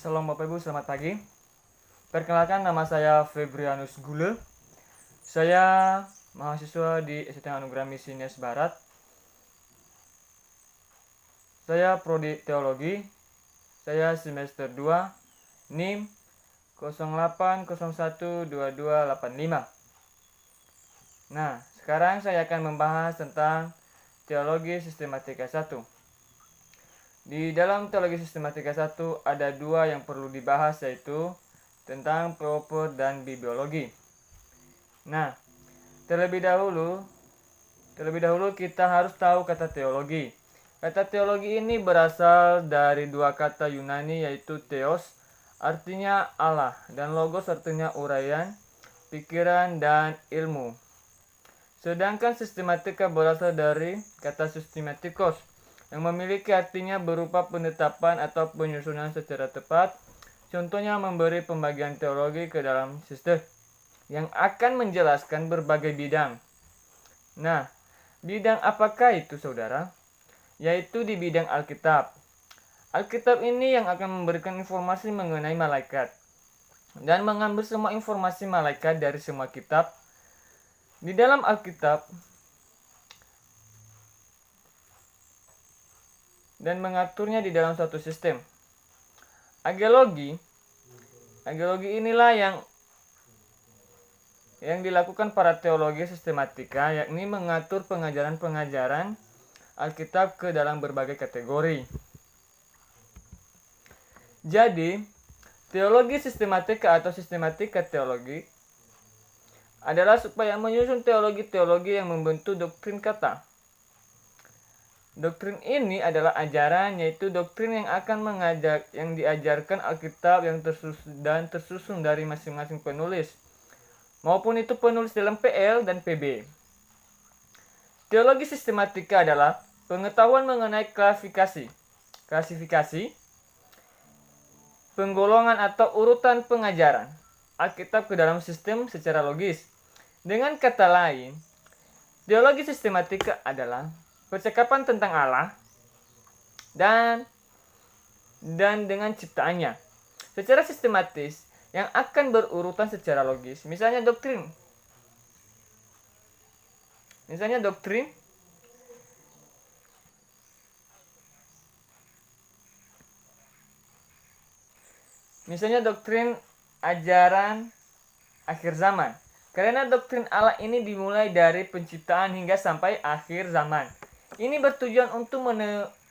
Salam Bapak Ibu, selamat pagi. Perkenalkan, nama saya Febrianus Gule. Saya mahasiswa di STM Anugerah Misi Nias Barat. Saya prodi teologi. Saya semester 2, NIM 08012285. Nah, sekarang saya akan membahas tentang teologi sistematika 1. Di dalam teologi sistematika 1 ada dua yang perlu dibahas, yaitu tentang proper dan bibliologi. Nah, terlebih dahulu kita harus tahu kata teologi. Kata teologi ini berasal dari dua kata Yunani, yaitu theos artinya Allah dan logos artinya uraian, pikiran, dan ilmu. Sedangkan sistematika berasal dari kata systematikos yang memiliki artinya berupa penetapan atau penyusunan secara tepat. Contohnya memberi pembagian teologi ke dalam sistem yang akan menjelaskan berbagai bidang. Nah, bidang apakah itu, saudara? Yaitu di bidang Alkitab. Alkitab ini yang akan memberikan informasi mengenai malaikat dan mengambil semua informasi malaikat dari semua kitab. Di dalam Alkitab dan mengaturnya di dalam suatu sistem. Ageologi inilah yang dilakukan para teologi sistematika, yakni mengatur pengajaran-pengajaran Alkitab ke dalam berbagai kategori. Jadi, teologi sistematika atau sistematika teologi adalah supaya menyusun teologi-teologi yang membentuk doktrin kata. Doktrin ini adalah ajaran, yaitu doktrin yang akan yang diajarkan Alkitab yang tersusun dari masing-masing penulis, maupun itu penulis dalam PL dan PB. Teologi sistematika adalah pengetahuan mengenai klasifikasi, penggolongan atau urutan pengajaran Alkitab ke dalam sistem secara logis. Dengan kata lain, teologi sistematika adalah percakapan tentang Allah dan dengan ciptaannya secara sistematis yang akan berurutan secara logis. Misalnya doktrin. Misalnya doktrin ajaran akhir zaman. Karena doktrin Allah ini dimulai dari penciptaan hingga sampai akhir zaman. Ini bertujuan untuk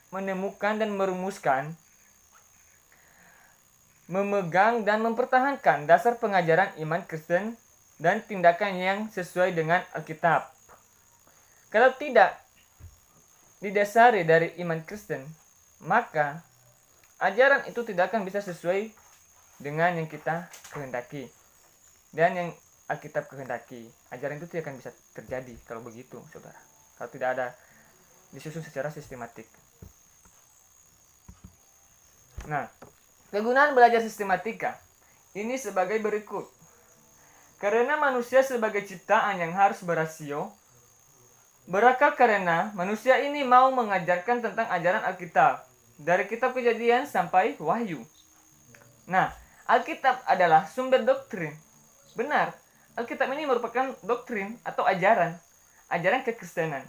menemukan dan merumuskan, memegang dan mempertahankan dasar pengajaran iman Kristen dan tindakan yang sesuai dengan Alkitab. Kalau tidak didasari dari iman Kristen, maka ajaran itu tidak akan bisa sesuai dengan yang kita kehendaki dan yang Alkitab kehendaki. Ajaran itu tidak akan bisa terjadi kalau begitu, saudara. Kalau tidak ada disusun secara sistematik. Nah, kegunaan belajar sistematika ini sebagai berikut. Karena manusia sebagai ciptaan yang harus berasio, berakal karena manusia ini mau mengajarkan tentang ajaran Alkitab dari kitab Kejadian sampai Wahyu. Nah, Alkitab adalah sumber doktrin. Benar, Alkitab ini merupakan doktrin atau ajaran kekristenan.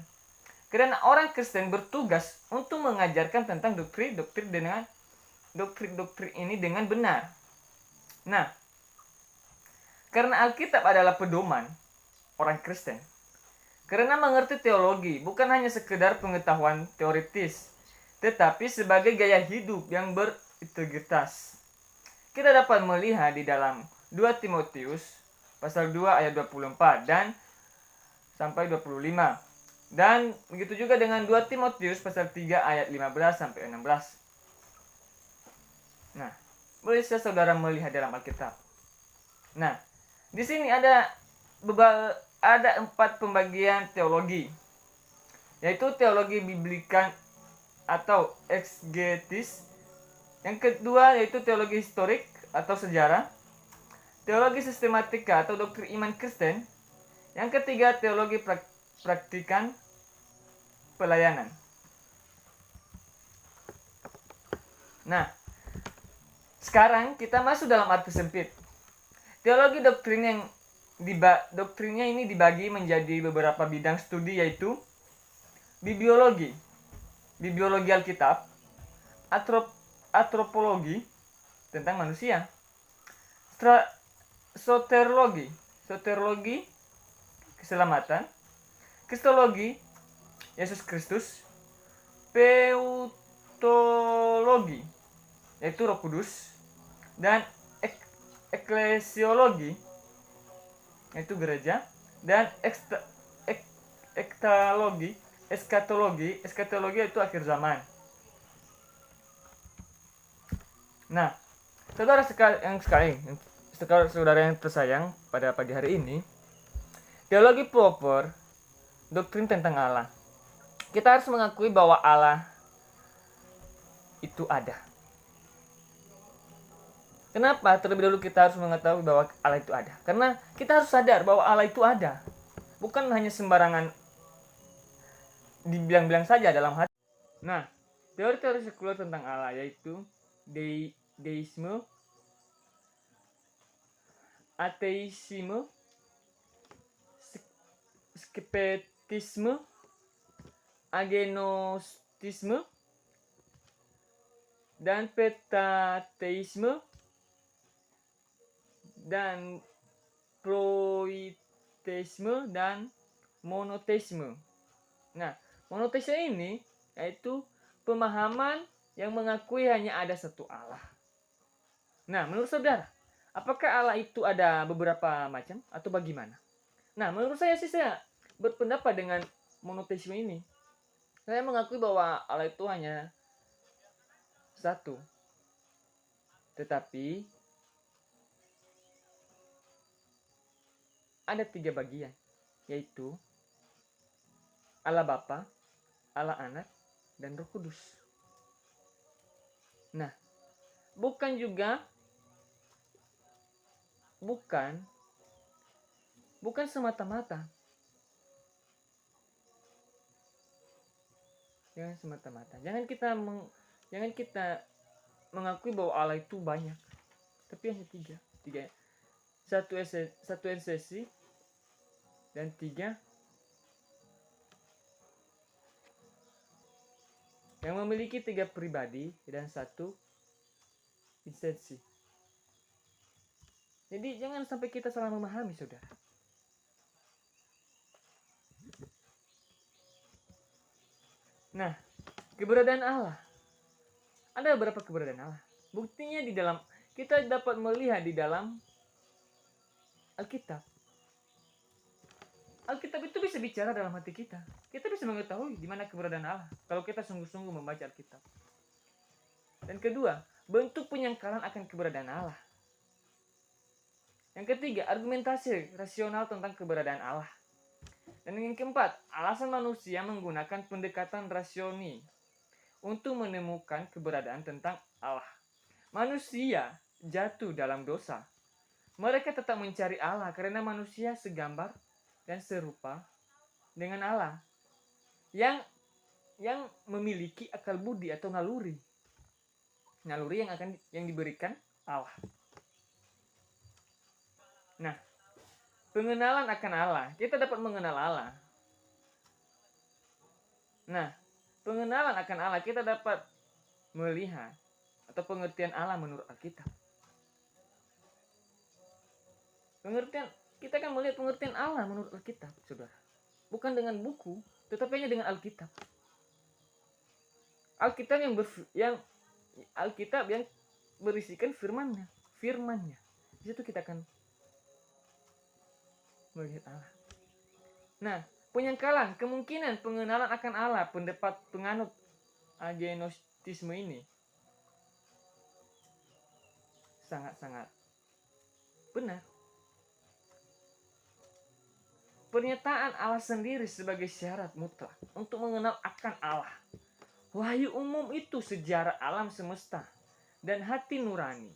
Karena orang Kristen bertugas untuk mengajarkan tentang doktrin ini dengan benar. Nah, karena Alkitab adalah pedoman orang Kristen, karena mengerti teologi bukan hanya sekedar pengetahuan teoritis, tetapi sebagai gaya hidup yang berintegritas. Kita dapat melihat di dalam 2 Timotius pasal 2 ayat 24 dan sampai 25. Dan begitu juga dengan 2 Timotius pasal 3 ayat 15 sampai 16. Nah, boleh saudara melihat dalam Alkitab. Nah, di sini ada 4 pembagian teologi, yaitu teologi biblikan atau eksegetis. Yang kedua yaitu teologi historik atau sejarah, teologi sistematika atau doktrin iman Kristen. Yang ketiga teologi praktikan pelayanan. Nah, Sekarang kita masuk dalam arti sempit. Teologi doktrinnya ini dibagi menjadi beberapa bidang studi, yaitu bibliologi Alkitab, antropologi tentang manusia, soteriologi keselamatan, kristologi Yesus Kristus, peutologi yaitu Roh Kudus, dan eklesiologi yaitu gereja, dan eskatologi yaitu akhir zaman. Nah, saudara yang tersayang, pada pagi hari ini, teologi proper, doktrin tentang Allah. Kita harus mengakui bahwa Allah itu ada. Kenapa terlebih dahulu kita harus mengetahui bahwa Allah itu ada? Karena kita harus sadar bahwa Allah itu ada. Bukan hanya sembarangan dibilang-bilang saja dalam hati. Nah, teori-teori sekuler tentang Allah yaitu deisme, ateisme, skeptisme, agnostisme, dan pentateisme, dan ploiteisme, dan monoteisme. Nah, monoteisme ini yaitu pemahaman yang mengakui hanya ada satu Allah. Nah, menurut saudara, apakah Allah itu ada beberapa macam atau bagaimana? Nah, menurut saya sih, saya berpendapat dengan monoteisme ini. Saya mengakui bahwa Allah itu hanya satu. Tetapi ada 3 bagian, yaitu Allah Bapa, Allah Anak, dan Roh Kudus. Nah, bukan semata-mata. Jangan kita mengakui bahwa Allah itu banyak, tapi hanya tiga. Satu esensi dan 3 yang memiliki 3 pribadi dan 1 esensi. Jadi jangan sampai kita salah memahami, saudara. Nah, keberadaan Allah. Ada beberapa keberadaan Allah. Buktinya kita dapat melihat di dalam Alkitab. Alkitab itu bisa bicara dalam hati kita. Kita bisa mengetahui di mana keberadaan Allah kalau kita sungguh-sungguh membaca Alkitab. Dan kedua, bentuk penyangkalan akan keberadaan Allah. Yang ketiga, argumentasi rasional tentang keberadaan Allah. Dan yang keempat, alasan manusia menggunakan pendekatan rasioni untuk menemukan keberadaan tentang Allah. Manusia jatuh dalam dosa. Mereka tetap mencari Allah karena manusia segambar dan serupa dengan Allah yang memiliki akal budi atau naluri yang diberikan Allah. Nah, pengenalan akan Allah, kita dapat mengenal Allah. Nah, pengenalan akan Allah kita dapat melihat atau pengertian Allah menurut Alkitab. Kita akan melihat pengertian Allah menurut Alkitab, saudara. Bukan dengan buku, tetapi hanya dengan Alkitab. Alkitab yang berisikan firman-Nya. Di situ kita akan melihat Allah. Nah, penyangkalan, kemungkinan pengenalan akan Allah, pendapat penganut agnostisme ini sangat-sangat benar. Pernyataan Allah sendiri sebagai syarat mutlak untuk mengenal akan Allah. Wahyu umum itu sejarah alam semesta dan hati nurani.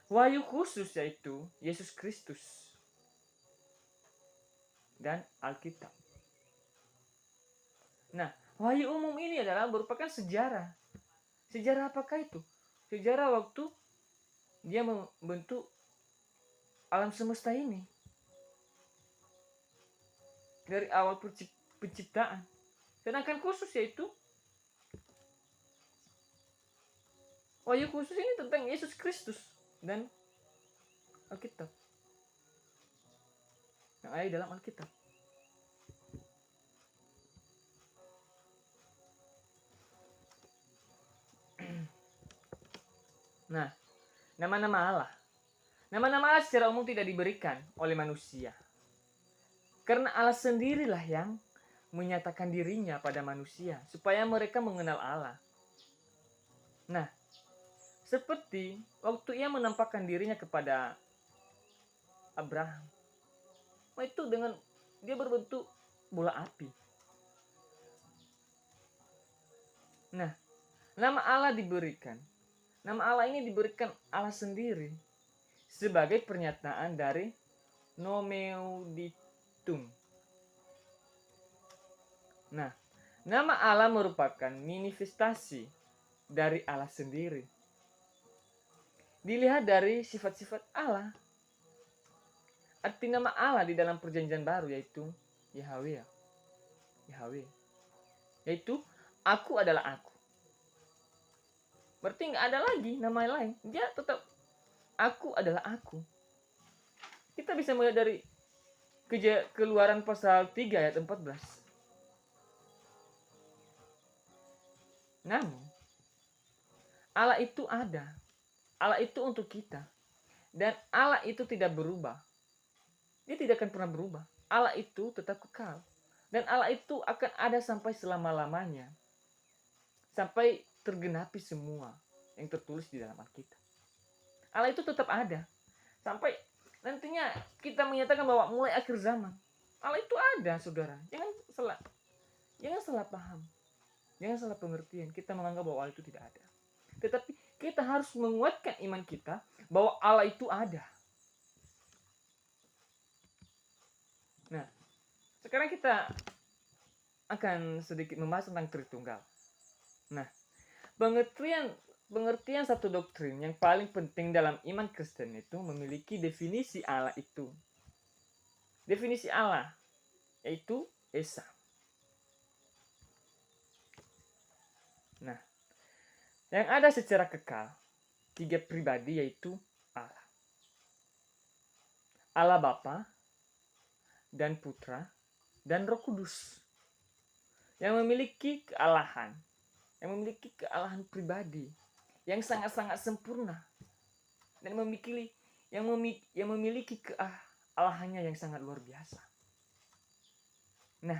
Wahyu khusus yaitu Yesus Kristus dan Alkitab. Nah, wahyu umum ini adalah merupakan sejarah. Sejarah apakah itu? Sejarah waktu Dia membentuk alam semesta ini dari awal penciptaan. Sedangkan khusus yaitu wahyu khusus ini tentang Yesus Kristus dan Alkitab. Yang ada di dalam Alkitab. Nah, nama-nama Allah. Nama-nama Allah secara umum tidak diberikan oleh manusia. Karena Allah sendirilah yang menyatakan dirinya pada manusia supaya mereka mengenal Allah. Nah, seperti waktu ia menampakkan dirinya kepada Abraham. Itu dengan dia berbentuk bola api. Nah, nama Allah diberikan. Nama Allah ini diberikan Allah sendiri sebagai pernyataan dari nomeuditum. Nah, nama Allah merupakan manifestasi dari Allah sendiri. Dilihat dari sifat-sifat Allah. Arti nama Allah di dalam perjanjian baru yaitu Yahweh. Yaitu aku adalah aku. Berarti nggak ada lagi nama lain. Dia tetap aku adalah aku. Kita bisa melihat dari Keluaran pasal 3 ayat 14. Namun, Allah itu ada. Allah itu untuk kita. Dan Allah itu tidak berubah. Dia tidak akan pernah berubah. Allah itu tetap kekal. Dan Allah itu akan ada sampai selama-lamanya. Sampai tergenapi semua yang tertulis di dalam Alkitab. Allah itu tetap ada. Sampai nantinya kita menyatakan bahwa mulai akhir zaman. Allah itu ada, saudara. Jangan salah paham. Jangan salah pengertian. Kita menganggap bahwa Allah itu tidak ada. Tetapi kita harus menguatkan iman kita bahwa Allah itu ada. Nah, sekarang kita akan sedikit membahas tentang Tritunggal. Nah, pengertian satu doktrin yang paling penting dalam iman Kristen itu memiliki definisi Allah itu. Definisi Allah yaitu Esa. Nah, yang ada secara kekal, 3 pribadi yaitu Allah. Allah Bapa dan Putra dan Roh Kudus. Yang memiliki kealahan. Yang memiliki kealahan pribadi. Yang sangat-sangat sempurna. Dan yang memiliki kealahannya yang sangat luar biasa. Nah,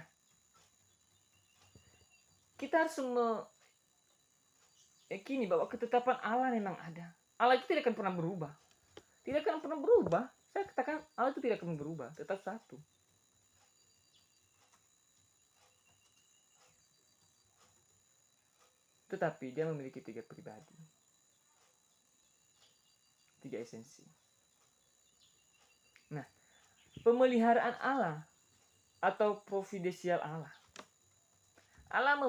kita harus meyakini bahwa ketetapan Allah memang ada. Allah itu tidak akan pernah berubah. Tidak akan pernah berubah. Saya katakan Allah itu tidak akan berubah. Tetap satu. Tetapi dia memiliki 3 pribadi. 3 esensi. Nah, pemeliharaan Allah atau providensial Allah. Allah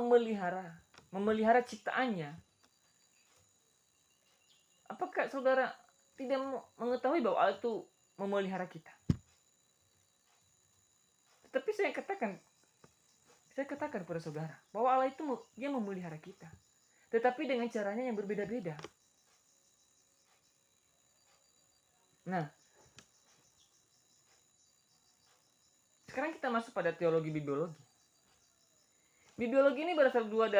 memelihara ciptaannya. Apakah saudara tidak mengetahui bahwa Allah itu memelihara kita? Tetapi saya katakan kepada saudara bahwa Allah itu dia memelihara kita. Tetapi dengan caranya yang berbeda-beda. Nah, sekarang kita masuk pada teologi bibliologi. Bibliologi ini berasal dua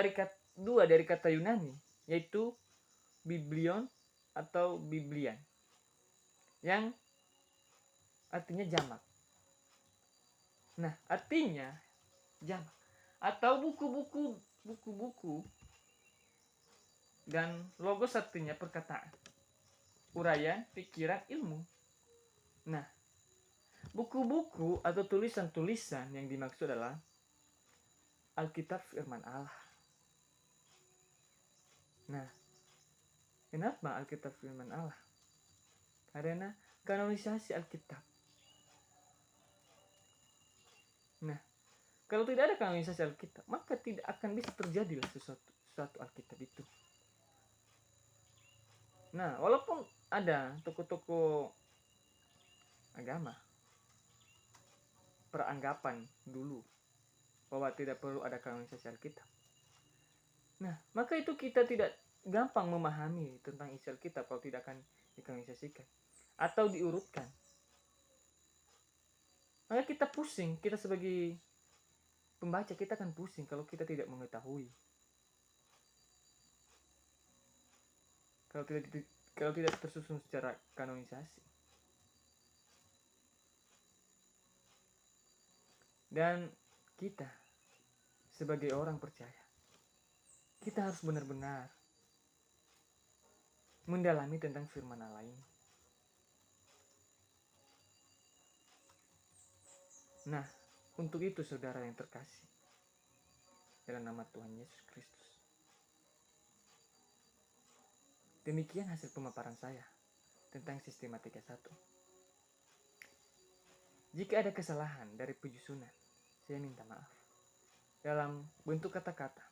dari kata Yunani, yaitu biblion atau biblian, yang artinya jamak. Nah, artinya jamak atau buku-buku, dan logos artinya perkataan, uraian, pikiran, ilmu. Nah, buku-buku atau tulisan-tulisan yang dimaksud adalah Alkitab firman Allah. Nah, kenapa Alkitab firman Allah? Karena kanonisasi Alkitab. Nah, kalau tidak ada kanonisasi Alkitab, maka tidak akan bisa terjadilah sesuatu Alkitab itu. Nah, walaupun ada toko-toko agama peranggapan dulu bahwa tidak perlu ada kanonisasi Alkitab. Nah, maka itu kita tidak gampang memahami tentang isi Alkitab kalau tidak akan dikanonisasikan atau diurutkan. Maka kita pusing, kita sebagai pembaca kita akan pusing kalau kita tidak mengetahui. Kalau tidak tersusun secara kanonisasi. Dan kita sebagai orang percaya, kita harus benar-benar mendalami tentang firman Allah ini. Nah, untuk itu saudara yang terkasih, dalam nama Tuhan Yesus Kristus, demikian hasil pemaparan saya tentang sistematika 1. Jika ada kesalahan dari penyusunan, saya minta maaf. Dalam bentuk kata-kata,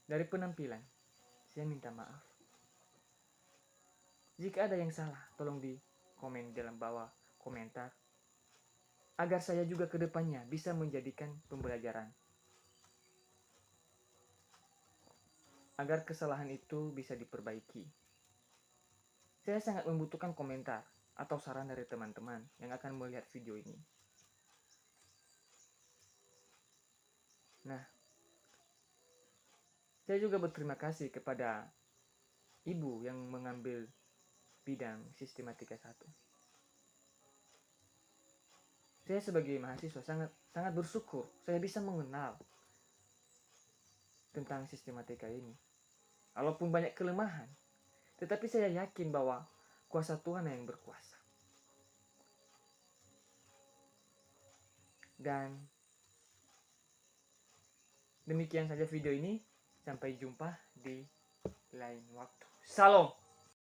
dari penampilan, saya minta maaf. Jika ada yang salah, tolong di komen dalam bawah komentar, agar saya juga ke depannya bisa menjadikan pembelajaran. Agar kesalahan itu bisa diperbaiki. Saya sangat membutuhkan komentar atau saran dari teman-teman yang akan melihat video ini. Nah, saya juga berterima kasih kepada ibu yang mengambil bidang sistematika 1. Saya sebagai mahasiswa sangat bersyukur saya bisa mengenal tentang sistematika ini. Walaupun banyak kelemahan, tetapi saya yakin bahwa kuasa Tuhan yang berkuasa. Dan demikian saja video ini. Sampai jumpa di lain waktu. Salam.